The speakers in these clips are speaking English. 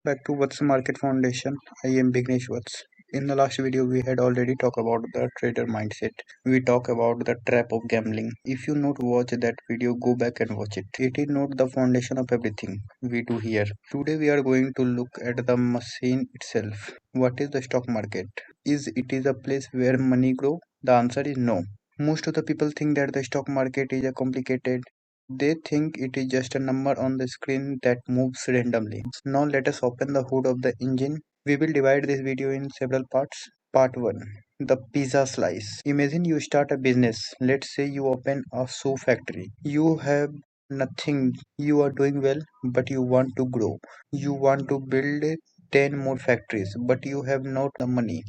back to What's Market Foundation. I am Bignesh Vats. In the last video, we had already talked about the trader mindset. We talk about the trap of gambling. If you not watch that video, go back and watch it. It is not the foundation of everything we do here. Today, we are going to look at the machine itself. What is the stock market? Is it is a place where money grow? The answer is no. Most of the people think that the stock market is a complicated. They think it is just a number on the screen that moves randomly. Now let us open the hood of the engine. We will divide this video in several parts. Part 1. The pizza slice. Imagine you start a business. Let's say you open a shoe factory. You have nothing. You are doing well, but you want to grow. You want to build 10 more factories, but you have not the money.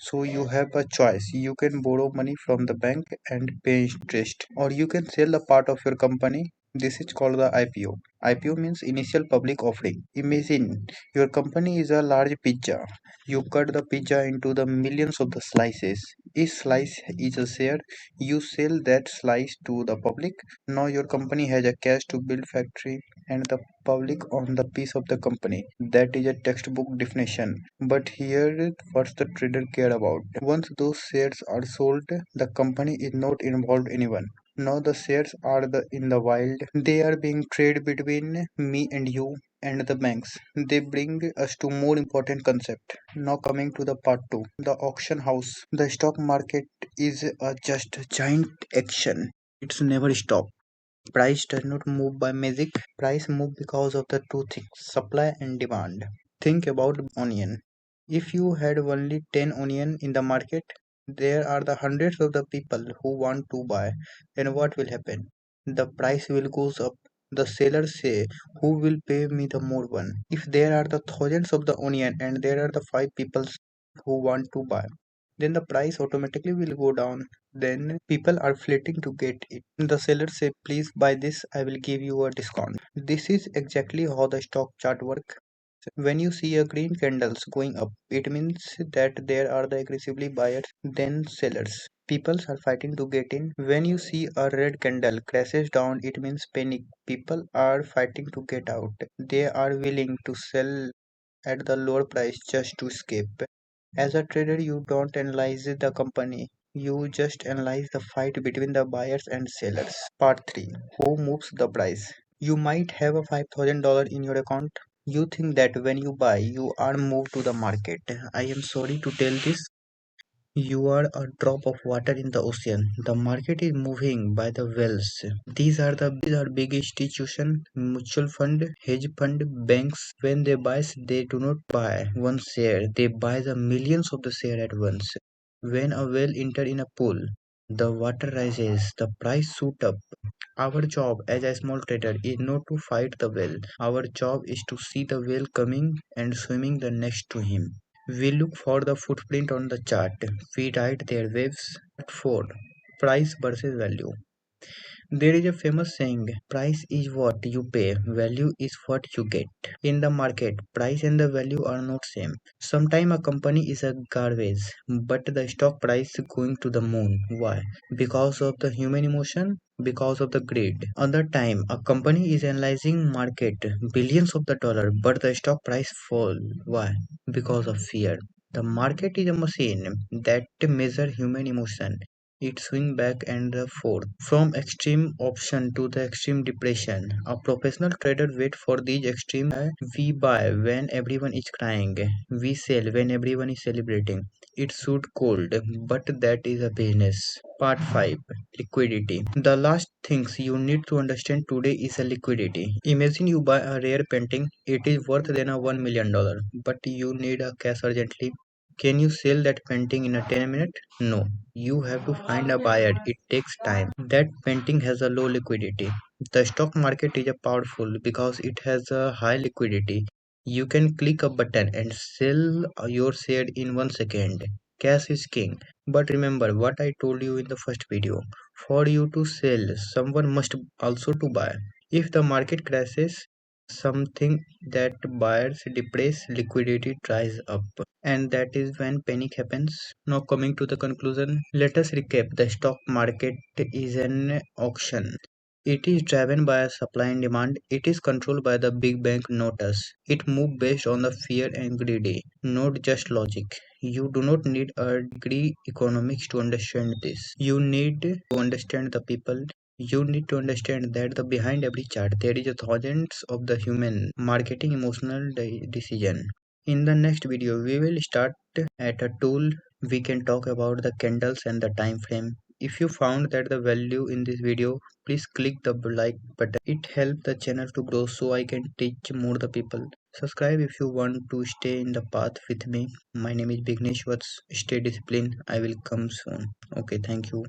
So you have a choice. You can borrow money from the bank and pay interest, or you can sell a part of your company. This is called the IPO. IPO means initial public offering. Imagine your company is a large pizza. You cut the pizza into the millions of the slices. Each slice is a share. You sell that slice to the public. Now your company has a cash to build factory and the public on the piece of the company. That is a textbook definition. But here what the trader care about. Once those shares are sold, the company is not involved anyone. Now the shares are in the wild. They are being traded between me and you and the banks. They bring us to more important concept. Now coming to the part 2, the auction house. The stock market is just a giant action. It's never stop. Price does not move by magic. Price move because of the two things, supply and demand. Think about onion. If you had only 10 onion in the market, there are the hundreds of the people who want to buy. And what will happen? The price will goes up. The sellers say, who will pay me the more one? If there are the thousands of the onion and there are the 5 people who want to buy, then the price automatically will go down. Then people are flitting to get it. The seller say, please buy this, I will give you a discount. This is exactly how the stock chart work. When you see a green candles going up, it means that there are the aggressively buyers than sellers. People are fighting to get in. When you see a red candle crashes down, it means panic. People are fighting to get out. They are willing to sell at the lower price just to escape. As a trader, you don't analyze the company. You just analyze the fight between the buyers and sellers. Part 3. Who moves the price? You might have a $5,000 in your account. You think that when you buy, you are moved to the market. I am sorry to tell this. You are a drop of water in the ocean. The market is moving by the wells. These are big institution, mutual fund, hedge fund, banks. When they buy, they do not buy one share. They buy the millions of the share at once. When a well enter in a pool, the water rises, the price shoot up. Our job as a small trader is not to fight the whale. Our job is to see the whale coming and swimming the next to him. We look for the footprint on the chart. We write their waves. 4. Price versus value. There is a famous saying, price is what you pay, value is what you get. In the market, price and the value are not same. Sometimes a company is a garbage, but the stock price is going to the moon. Why? Because of the human emotion, because of the greed. Other time, a company is analyzing market, billions of the dollar, but the stock price fall. Why? Because of fear. The market is a machine that measure human emotion. It swing back and forth from extreme option to the extreme depression. A professional trader wait for these extreme. We buy when everyone is crying. We sell when everyone is celebrating. It should cold, but that is a business. Part 5. Liquidity. The last things you need to understand today is a liquidity. Imagine you buy a rare painting. It is worth than a $1 million, but you need a cash urgently. Can you sell that painting in a 10 minutes? No. You have to find a buyer. It takes time. That painting has a low liquidity. The stock market is a powerful because it has a high liquidity. You can click a button and sell your share in 1 second. Cash is king. But remember what I told you in the first video. For you to sell, someone must also to buy. If the market crashes, something that buyers depress, liquidity dries up, and that is when panic happens. Now coming to the conclusion, let us recap. The stock market is an auction. It is driven by supply and demand. It is controlled by the big bank, not us. It moves based on the fear and greedy, not just logic. You do not need a degree economics to understand this. You need to understand the people. You need to understand that the behind every chart there is a thousands of the human marketing emotional decision. In the next video, we will start at a tool. We can talk about the candles and the time frame. If you found that the value in this video, please click the like button. It helps the channel to grow so I can teach more the people. Subscribe if you want to stay in the path with me. My name is Bignesh Vats. Stay disciplined. I will come soon. Okay, thank you.